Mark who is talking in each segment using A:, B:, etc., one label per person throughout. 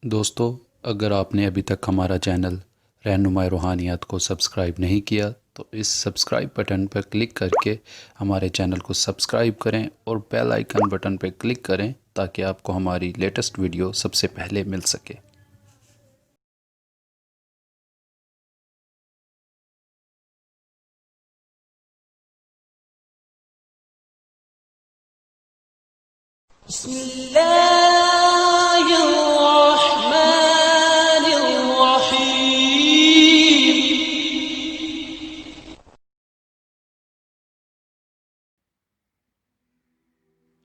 A: दोस्तों, अगर आपने अभी तक हमारा चैनल रहनुमाए रूहानियात को सब्सक्राइब नहीं किया तो इस सब्सक्राइब बटन पर क्लिक करके हमारे चैनल को सब्सक्राइब करें और बेल आइकन बटन पर क्लिक करें ताकि आपको हमारी लेटेस्ट वीडियो सबसे पहले मिल सके।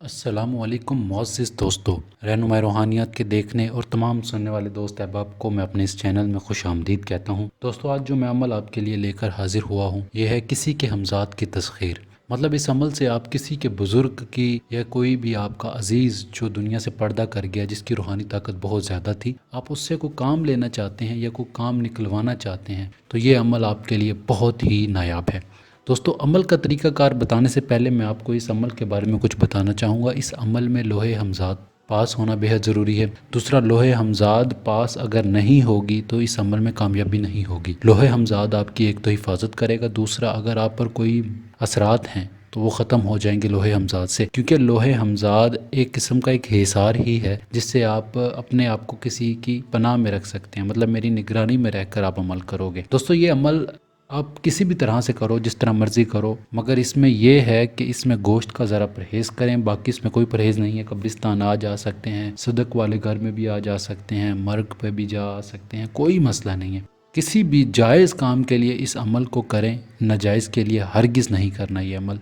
A: अस्सलामुअलैकुम मुअज़्ज़िज़ दोस्तों, रहनुमाए रूहानियात के देखने और तमाम सुनने वाले दोस्त अहबाब को मैं अपने इस चैनल में खुश आमदीद कहता हूँ। दोस्तों, आज जो मैं अमल आपके लिए लेकर हाजिर हुआ हूँ यह है किसी के हमज़ाद की तस्ख़ीर। मतलब इस अमल से आप किसी के बुज़ुर्ग की या कोई भी आपका अज़ीज़ जो दुनिया से पर्दा कर गया, जिसकी रूहानी ताकत बहुत ज़्यादा थी, आप उससे कोई काम लेना चाहते हैं या कोई काम निकलवाना चाहते हैं तो ये अमल आपके लिए बहुत ही नायाब है। दोस्तों, अमल का तरीक़ाकार बताने से पहले मैं आपको इस अमल के बारे में कुछ बताना चाहूँगा। इस अमल में लोहे हमज़ाद पास होना बेहद ज़रूरी है। दूसरा, लोहे हमज़ाद पास अगर नहीं होगी तो इस अमल में कामयाबी नहीं होगी। लोहे हमज़ाद आपकी एक तो हिफाजत करेगा, दूसरा अगर आप पर कोई असरात हैं तो वो ख़त्म हो जाएंगे लोहे हमज़ाद से, क्योंकि लोहे हमज़ाद एक किस्म का एक हिसार ही है जिससे आप अपने आप को किसी की पनाह में रख सकते हैं। मतलब मेरी निगरानी में रहकर आप अमल करोगे। दोस्तों, ये अमल आप किसी भी तरह से करो, जिस तरह मर्ज़ी करो, मगर इसमें यह है कि इसमें गोश्त का ज़रा परहेज़ करें। बाकी इसमें कोई परहेज़ नहीं है। कब्रिस्तान आ जा सकते हैं, सदक वाले घर में भी आ जा सकते हैं, मर्ग पे भी जा सकते हैं, कोई मसला नहीं है। किसी भी जायज़ काम के लिए इस अमल को करें, नाजायज़ के लिए हरगिज़ नहीं करना ये अमल,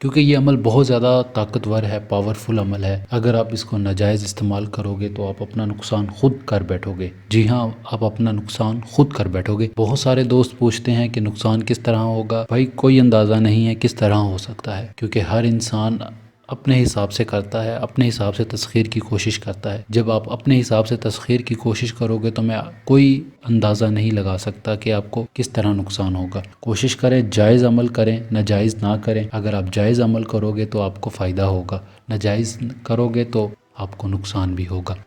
A: क्योंकि ये अमल बहुत ज़्यादा ताकतवर है, पावरफुल अमल है। अगर आप इसको नाजायज़ इस्तेमाल करोगे तो आप अपना नुकसान खुद कर बैठोगे। जी हाँ, आप अपना नुकसान खुद कर बैठोगे। बहुत सारे दोस्त पूछते हैं कि नुकसान किस तरह होगा। भाई, कोई अंदाज़ा नहीं है किस तरह हो सकता है, क्योंकि हर इंसान अपने हिसाब से करता है, अपने हिसाब से तस्ख़ीर की कोशिश करता है। जब आप अपने हिसाब से तस्ख़ीर की कोशिश करोगे तो मैं कोई अंदाज़ा नहीं लगा सकता कि आपको किस तरह नुकसान होगा। कोशिश करें, जायज़ अमल करें, नाजायज़ ना करें। अगर आप जायज़ अमल करोगे तो आपको फ़ायदा होगा, नाजायज़ करोगे तो आपको नुकसान भी होगा।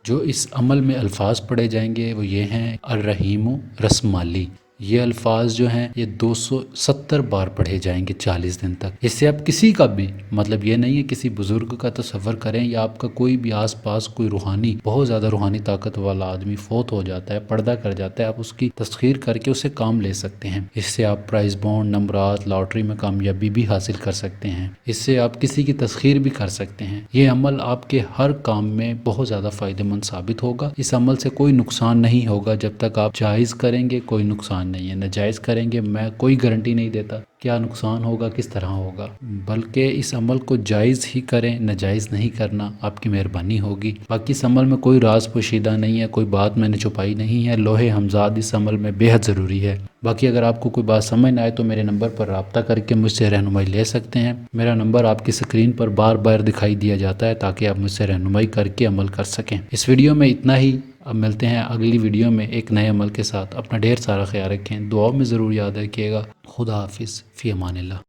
A: जो इस अमल में अल्फाज पढ़े जाएंगे वो ये हैं: अर्रहीम रस्माली। ये अल्फाज जो हैं ये 270 बार पढ़े जाएंगे 40 दिन तक। इससे आप किसी का भी, मतलब ये नहीं है किसी बुज़ुर्ग का तसव्वुर करें या आपका कोई भी आस पास कोई रूहानी, बहुत ज़्यादा रूहानी ताकत वाला आदमी फ़ौत हो जाता है, पर्दा कर जाता है, आप उसकी तस्ख़ीर करके उससे काम ले सकते हैं। इससे आप प्राइज़ बॉन्ड, नंबरात, लॉटरी में कामयाबी भी हासिल कर सकते हैं। इससे आप किसी की तस्ख़ीर भी कर सकते हैं। ये अमल आपके हर काम में बहुत ज़्यादा फ़ायदेमंद साबित होगा। इस अमल से कोई नुकसान नहीं होगा जब तक आप जायज़ करेंगे, कोई नुकसान नहीं है। नाजायज़ करेंगे, मैं कोई गारंटी नहीं देता क्या नुकसान होगा, किस तरह होगा, बल्कि इस अमल को जायज़ ही करें, नाजायज़ नहीं करना आपकी मेहरबानी होगी। बाकी इस अमल में कोई राज पोशीदा नहीं है, कोई बात मैंने छुपाई नहीं है। लोहे हमज़ाद इस अमल में बेहद ज़रूरी है। बाकी अगर आपको कोई बात समझ ना आए तो मेरे नंबर पर रब्ता करके मुझसे रहनुमाई ले सकते हैं। मेरा नंबर आपकी स्क्रीन पर बार बार दिखाई दिया जाता है ताकि आप मुझसे रहनुमाई करके अमल कर सकें। इस वीडियो में इतना ही। अब मिलते हैं अगली वीडियो में एक नए अमल के साथ। अपना ढेर सारा ख्याल रखें, दुआ में ज़रूर याद रखिएगा। खुदा हाफिज़, फ़ी अमानिल्लाह।